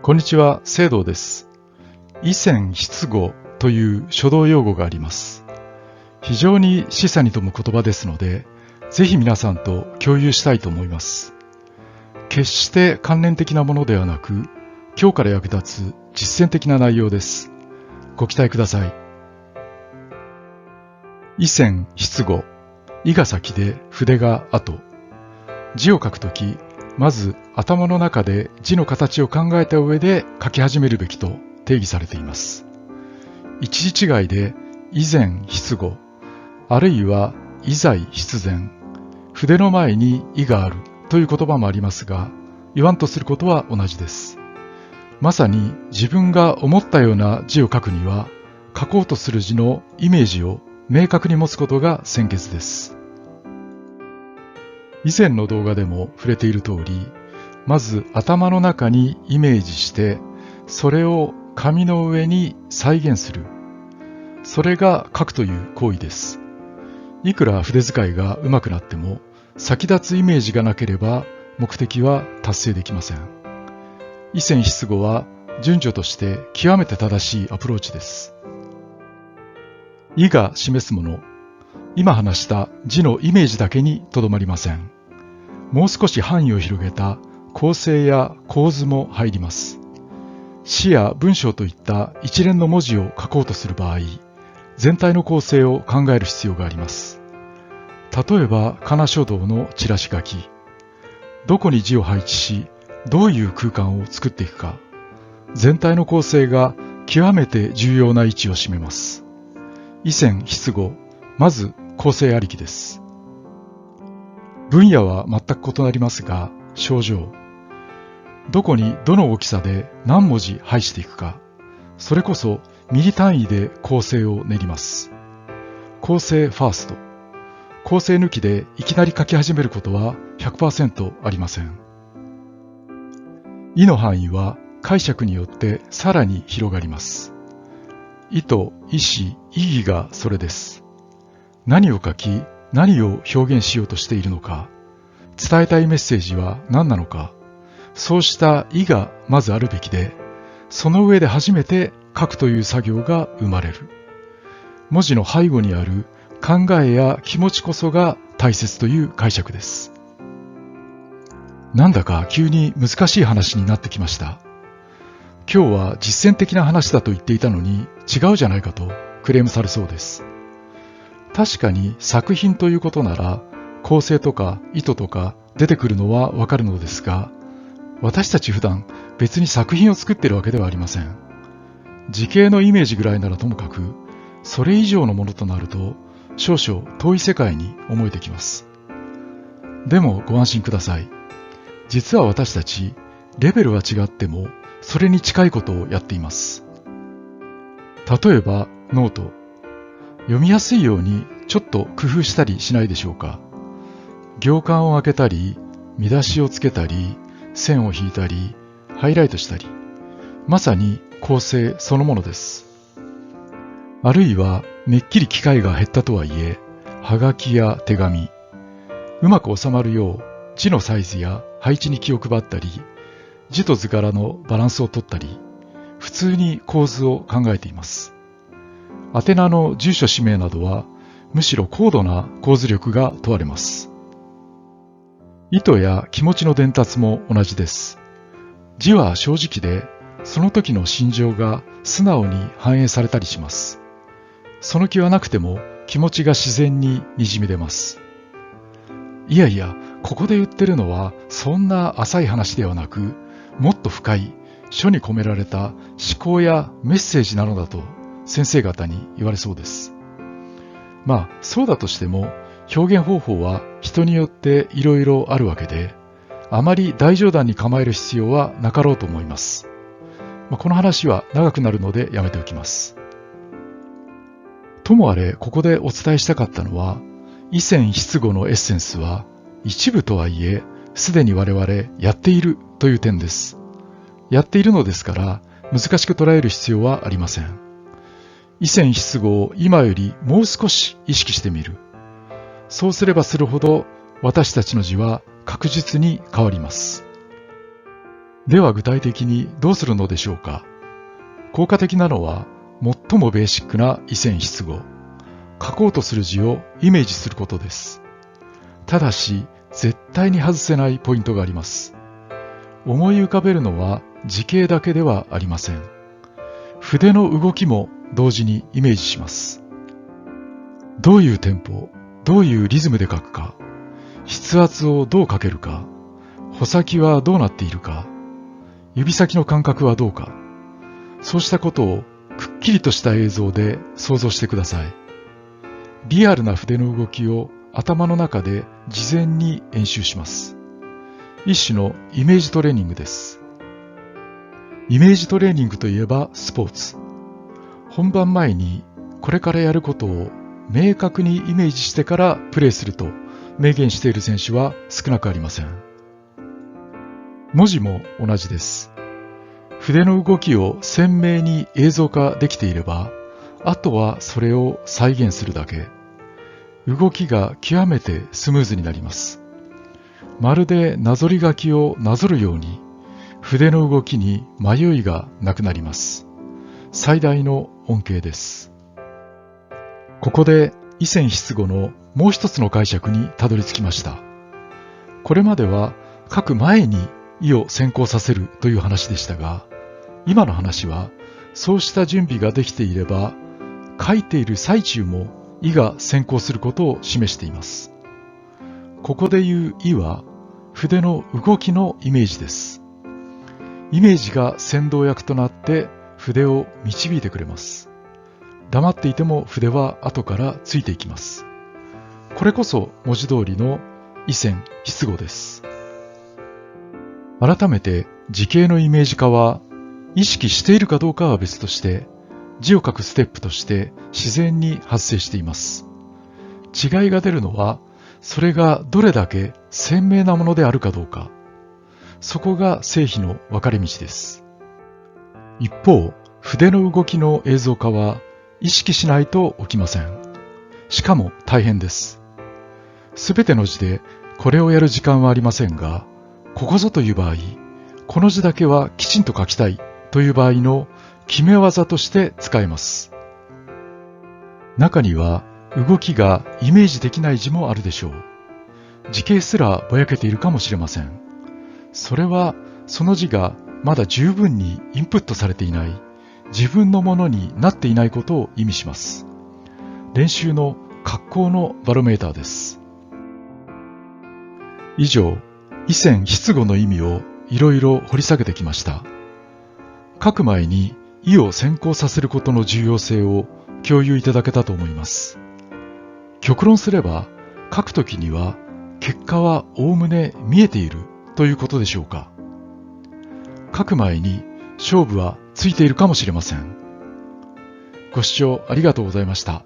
こんにちは、聖堂です。以前失語という書道用語があります。非常に示唆に富む言葉ですので、ぜひ皆さんと共有したいと思います。決して関連的なものではなく、今日から役立つ実践的な内容です。ご期待ください。以前失語、意が先で筆が後。字を書くとき、まず頭の中で字の形を考えた上で書き始めるべきと定義されています。一字違いで以前失語、あるいは以在必然、筆の前に意があるという言葉もありますが、言わんとすることは同じです。まさに自分が思ったような字を書くには、書こうとする字のイメージを明確に持つことが先決です。以前の動画でも触れている通り、まず頭の中にイメージして、それを紙の上に再現する。それが書くという行為です。いくら筆使いが上手くなっても、先立つイメージがなければ目的は達成できません。以前失語は順序として極めて正しいアプローチです。意が示すもの、今話した字のイメージだけにとどまりません。もう少し範囲を広げた構成や構図も入ります。詩や文章といった一連の文字を書こうとする場合、全体の構成を考える必要があります。例えば、仮名書道のチラシ書き。どこに字を配置し、どういう空間を作っていくか。全体の構成が極めて重要な位置を占めます。以前失語、まず構成ありきです。分野は全く異なりますが、症状。どこにどの大きさで何文字配していくか、それこそミリ単位で構成を練ります。構成ファースト。構成抜きでいきなり書き始めることは 100% ありません。意の範囲は解釈によってさらに広がります。意図、意思、意義がそれです。何を書き、何を表現しようとしているのか、伝えたいメッセージは何なのか、そうした意がまずあるべきで、その上で初めて書くという作業が生まれる。文字の背後にある考えや気持ちこそが大切という解釈です。なんだか急に難しい話になってきました。今日は実践的な話だと言っていたのに違うじゃないかとクレームされそうです。確かに作品ということなら構成とか意図とか出てくるのはわかるのですが、私たち普段別に作品を作っているわけではありません。時系のイメージぐらいならともかく、それ以上のものとなると少々遠い世界に思えてきます。でもご安心ください。実は私たちレベルは違ってもそれに近いことをやっています。例えばノート。読みやすいようにちょっと工夫したりしないでしょうか。行間を開けたり、見出しをつけたり、線を引いたり、ハイライトしたり、まさに構成そのものです。あるいはめっきり機会が減ったとはいえ、はがきや手紙、うまく収まるよう字のサイズや配置に気を配ったり、字と図柄のバランスを取ったり、普通に構図を考えています。宛名の住所氏名などはむしろ高度な構図力が問われます。意図や気持ちの伝達も同じです。字は正直で、その時の心情が素直に反映されたりします。その気はなくても気持ちが自然に滲み出ます。いやいや、ここで言ってるのはそんな浅い話ではなく、もっと深い書に込められた思考やメッセージなのだと先生方に言われそうです。まあそうだとしても表現方法は人によっていろいろあるわけで、あまり大冗談に構える必要はなかろうと思います。この話は長くなるのでやめておきます。ともあれここでお伝えしたかったのは、以前失語のエッセンスは一部とはいえすでに我々やっているという点です。やっているのですから難しく捉える必要はありません。以前失語を今よりもう少し意識してみる。そうすればするほど私たちの字は確実に変わります。では具体的にどうするのでしょうか。効果的なのは最もベーシックな意線筆語。書こうとする字をイメージすることです。ただし、絶対に外せないポイントがあります。思い浮かべるのは字形だけではありません。筆の動きも同時にイメージします。どういうテンポ、どういうリズムで書くか、筆圧をどうかけるか、穂先はどうなっているか、指先の感覚はどうか、そうしたことをくっきりとした映像で想像してください。リアルな筆の動きを頭の中で事前に演習します。一種のイメージトレーニングです。イメージトレーニングといえばスポーツ。本番前にこれからやることを明確にイメージしてからプレーすると明言している選手は少なくありません。文字も同じです。筆の動きを鮮明に映像化できていれば、あとはそれを再現するだけ。動きが極めてスムーズになります。まるでなぞり書きをなぞるように、筆の動きに迷いがなくなります。最大の恩恵です。ここで意線筆語のもう一つの解釈にたどり着きました。これまでは書く前に意を先行させるという話でしたが、今の話はそうした準備ができていれば、書いている最中も意が先行することを示しています。ここで言う意は筆の動きのイメージです。イメージが先導役となって筆を導いてくれます。黙っていても筆は後からついていきます。これこそ文字通りの意線筆語です。改めて字形のイメージ化は意識しているかどうかは別として、字を書くステップとして自然に発生しています。違いが出るのは、それがどれだけ鮮明なものであるかどうか。そこが成否の分かれ道です。一方、筆の動きの映像化は意識しないと起きません。しかも大変です。すべての字でこれをやる時間はありませんが、ここぞという場合、この字だけはきちんと書きたいという場合の決め技として使えます。中には動きがイメージできない字もあるでしょう。字形すらぼやけているかもしれません。それはその字がまだ十分にインプットされていない、自分のものになっていないことを意味します。練習の格好のバロメーターです。以上、意線筆語の意味をいろいろ掘り下げてきました。書く前に意を先行させることの重要性を共有いただけたと思います。極論すれば、書くときには結果はおおむね見えているということでしょうか。書く前に勝負はついているかもしれません。ご視聴ありがとうございました。